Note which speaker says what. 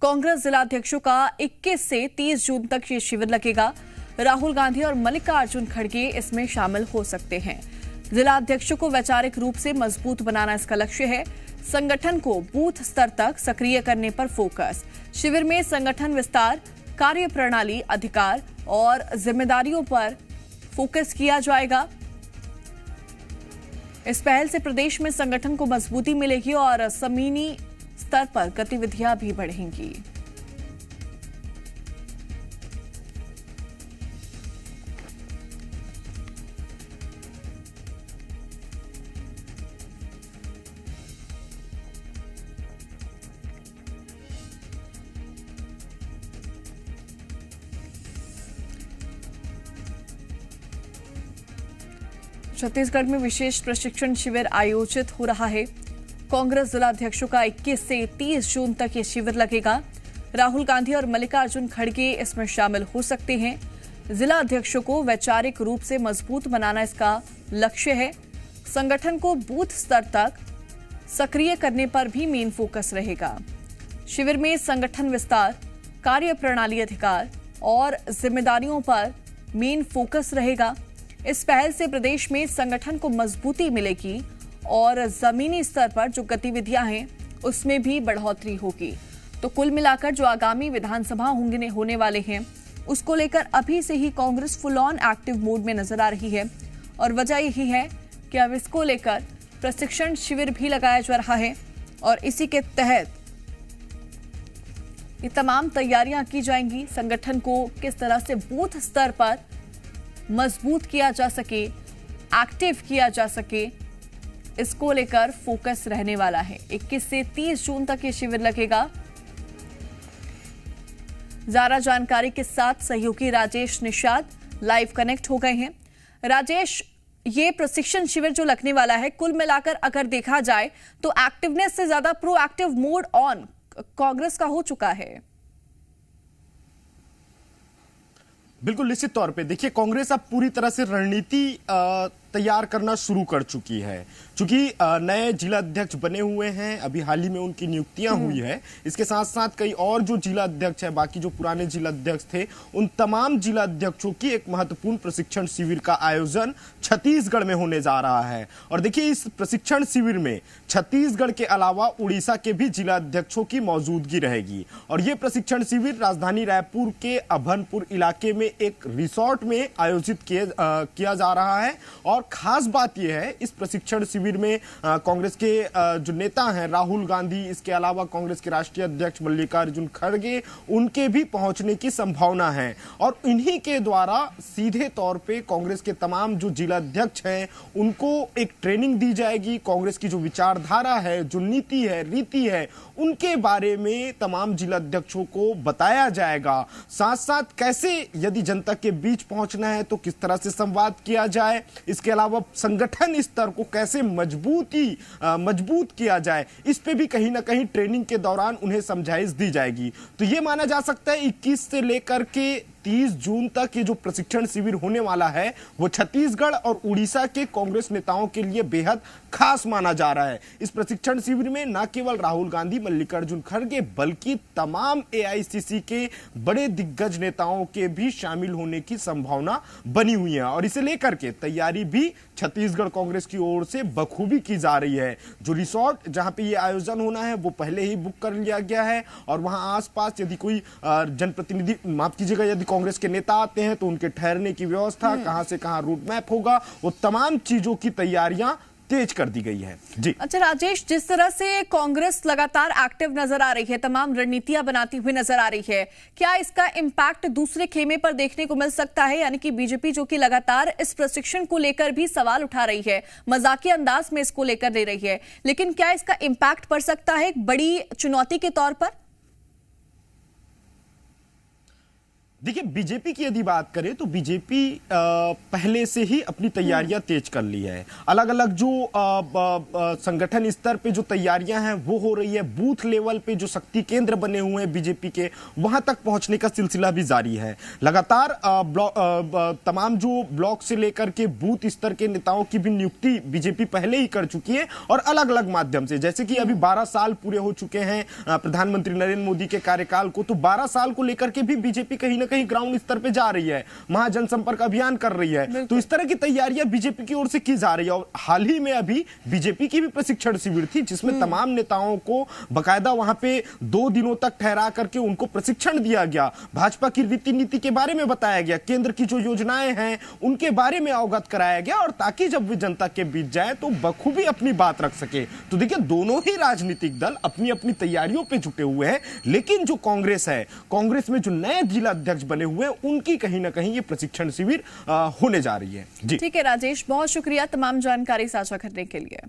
Speaker 1: कांग्रेस जिलाध्यक्षों का 21 से 30 जून तक ये शिविर लगेगा। राहुल गांधी और मल्लिकार्जुन खड़गे इसमें शामिल हो सकते हैं। जिलाध्यक्षों को वैचारिक रूप से मजबूत बनाना इसका लक्ष्य है। संगठन को बूथ स्तर तक सक्रिय करने पर फोकस। शिविर में संगठन विस्तार, कार्यप्रणाली, अधिकार और जिम्मेदारियों पर फोकस किया जाएगा। इस पहल से प्रदेश में संगठन को मजबूती मिलेगी और जमीनी स्तर पर गतिविधियां भी बढ़ेंगी। छत्तीसगढ़ में विशेष प्रशिक्षण शिविर आयोजित हो रहा है। कांग्रेस जिलाध्यक्षों का 21 से 30 जून तक ये शिविर लगेगा। राहुल गांधी और मल्लिकार्जुन खड़गे इसमें शामिल हो सकते हैं। जिलाध्यक्षों को वैचारिक रूप से मजबूत बनाना इसका लक्ष्य है। संगठन को बूथ स्तर तक सक्रिय करने पर भी मेन फोकस रहेगा। शिविर में संगठन विस्तार, कार्यप्रणाली, अधिकार और जिम्मेदारियों पर मेन फोकस रहेगा। इस पहल से प्रदेश में संगठन को मजबूती मिलेगी और जमीनी स्तर पर जो गतिविधियां हैं उसमें भी बढ़ोतरी होगी। तो कुल मिलाकर जो आगामी विधानसभा होने वाले हैं उसको लेकर अभी से ही Congress full on active mode में नजर आ रही है और वजह यही है कि अब इसको लेकर प्रशिक्षण शिविर भी लगाया जा रहा है और इसी के तहत ये तमाम तैयारियां की जाएंगी। संगठन को किस तरह से बूथ स्तर पर मजबूत किया जा सके, एक्टिव किया जा सके, इसको लेकर फोकस रहने वाला है। 21 से 30 जून तक ये शिविर लगेगा। ज्यादा जानकारी के साथ सहयोगी राजेश निषाद लाइव कनेक्ट हो गए हैं। राजेश, ये प्रशिक्षण शिविर जो लगने वाला है, कुल मिलाकर अगर देखा जाए तो एक्टिवनेस से ज्यादा प्रोएक्टिव मोड ऑन कांग्रेस का हो चुका है।
Speaker 2: बिल्कुल निश्चित तौर पे देखिए, कांग्रेस अब पूरी तरह से रणनीति तैयार करना शुरू कर चुकी है। चूंकि नए जिला अध्यक्ष बने हुए हैं, अभी हाल ही में उनकी नियुक्तियां हुई है। इसके साथ साथ कई और जो जिला अध्यक्ष है, बाकी जो पुराने जिला अध्यक्ष थे, उन तमाम जिला अध्यक्षों की एक महत्वपूर्ण प्रशिक्षण शिविर का आयोजन छत्तीसगढ़ में होने जा रहा है। और देखिए, इस प्रशिक्षण शिविर में छत्तीसगढ़ के अलावा उड़ीसा के भी जिला अध्यक्षों की मौजूदगी रहेगी। और ये प्रशिक्षण शिविर राजधानी रायपुर के अभनपुर इलाके में एक रिसोर्ट में आयोजित किया जा रहा है। और खास बात यह है, इस प्रशिक्षण शिविर में कांग्रेस के जो नेता हैं राहुल गांधी, इसके अलावा कांग्रेस के राष्ट्रीय अध्यक्ष मल्लिकार्जुन खड़गे, उनके भी पहुंचने की संभावना है। और इन्हीं के द्वारा सीधे तौर पे कांग्रेस के तमाम जो जिला अध्यक्ष हैं उनको एक ट्रेनिंग दी जाएगी। कांग्रेस की जो विचारधारा है, जो नीति है, रीति है, उनके बारे में तमाम जिला अध्यक्षों को बताया जाएगा। साथ साथ कैसे यदि जनता के बीच पहुंचना है तो किस तरह से संवाद किया जाए, इसके अलावा संगठन स्तर को कैसे मजबूत किया जाए, इस पे भी कहीं ना कहीं ट्रेनिंग के दौरान उन्हें समझाइश दी जाएगी। तो ये माना जा सकता है 21 से लेकर के 30 जून तक ये जो प्रशिक्षण शिविर होने वाला है वो छत्तीसगढ़ और उड़ीसा के कांग्रेस नेताओं के लिए बेहद खास माना जा रहा है। इस प्रशिक्षण शिविर में न केवल राहुल गांधी, मल्लिकार्जुन खड़गे, बल्कि तमाम एआईसीसी के बड़े दिग्गज नेताओं के भी शामिल होने की संभावना बनी हुई है। और इसे लेकर के तैयारी भी छत्तीसगढ़ कांग्रेस की ओर से बखूबी की जा रही है। जो रिसोर्ट जहां पे ये आयोजन होना है वो पहले ही बुक कर लिया गया है और वहां आसपास यदि कोई जनप्रतिनिधि, माफ कीजिएगा, यदि कांग्रेस के नेता आते हैं तो उनके ठहरने की व्यवस्था, कहां से कहां रूट मैप होगा, वो तमाम चीजों की तैयारियां तेज कर दी गई है। जी
Speaker 1: अच्छा राजेश, जिस तरह से कांग्रेस लगातार एक्टिव नजर आ रही है, तमाम रणनीतियां बनाती हुई नजर आ रही है, क्या इसका इंपैक्ट दूसरे खेमे पर देखने को मिल सकता है? यानी कि बीजेपी जो कि लगातार इस प्रशिक्षण को लेकर भी सवाल उठा रही है, मजाकिया अंदाज में इसको लेकर दे रही है, लेकिन क्या इसका इंपैक्ट पड़ सकता है एक बड़ी चुनौती के तौर पर?
Speaker 2: देखिए, बीजेपी की यदि बात करें तो बीजेपी पहले से ही अपनी तैयारियां तेज कर ली है। अलग अलग जो संगठन स्तर पे जो तैयारियां हैं वो हो रही है। बूथ लेवल पे जो शक्ति केंद्र बने हुए हैं बीजेपी के, वहां तक पहुंचने का सिलसिला भी जारी है। लगातार तमाम जो ब्लॉक से लेकर के बूथ स्तर के नेताओं की भी नियुक्ति बीजेपी पहले ही कर चुकी है, और अलग अलग माध्यम से। जैसे कि अभी 12 साल पूरे हो चुके हैं प्रधानमंत्री नरेंद्र मोदी के कार्यकाल को, तो 12 साल को लेकर के भी बीजेपी कहीं ना कहीं ग्राउंड स्तर पे जा रही है, महाजनसंपर्क अभियान कर रही है। तो इस तरह की तैयारियां बीजेपी की ओर से की जा रही है। और हाल ही में अभी बीजेपी की भी प्रशिक्षण शिविर थी, जिसमें तमाम नेताओं को बकायदा वहां पे 2 दिनों तक ठहरा करके उनको प्रशिक्षण दिया गया। भाजपा की रीति नीति के बारे में बताया गया, केंद्र की जो योजनाएं हैं उनके बारे में अवगत कराया गया, और ताकि जब वे जनता के बीच जाए तो बखूबी अपनी बात रख सके। तो देखिए, दोनों ही राजनीतिक दल अपनी अपनी तैयारियों पे जुटे हुए हैं, लेकिन जो कांग्रेस है, कांग्रेस में जो नए जिला अध्यक्ष बने हुए हैं, उनकी कहीं ना कहीं ये प्रशिक्षण शिविर होने जा रही है। जी
Speaker 1: ठीक है राजेश, बहुत शुक्रिया तमाम जानकारी साझा करने के लिए।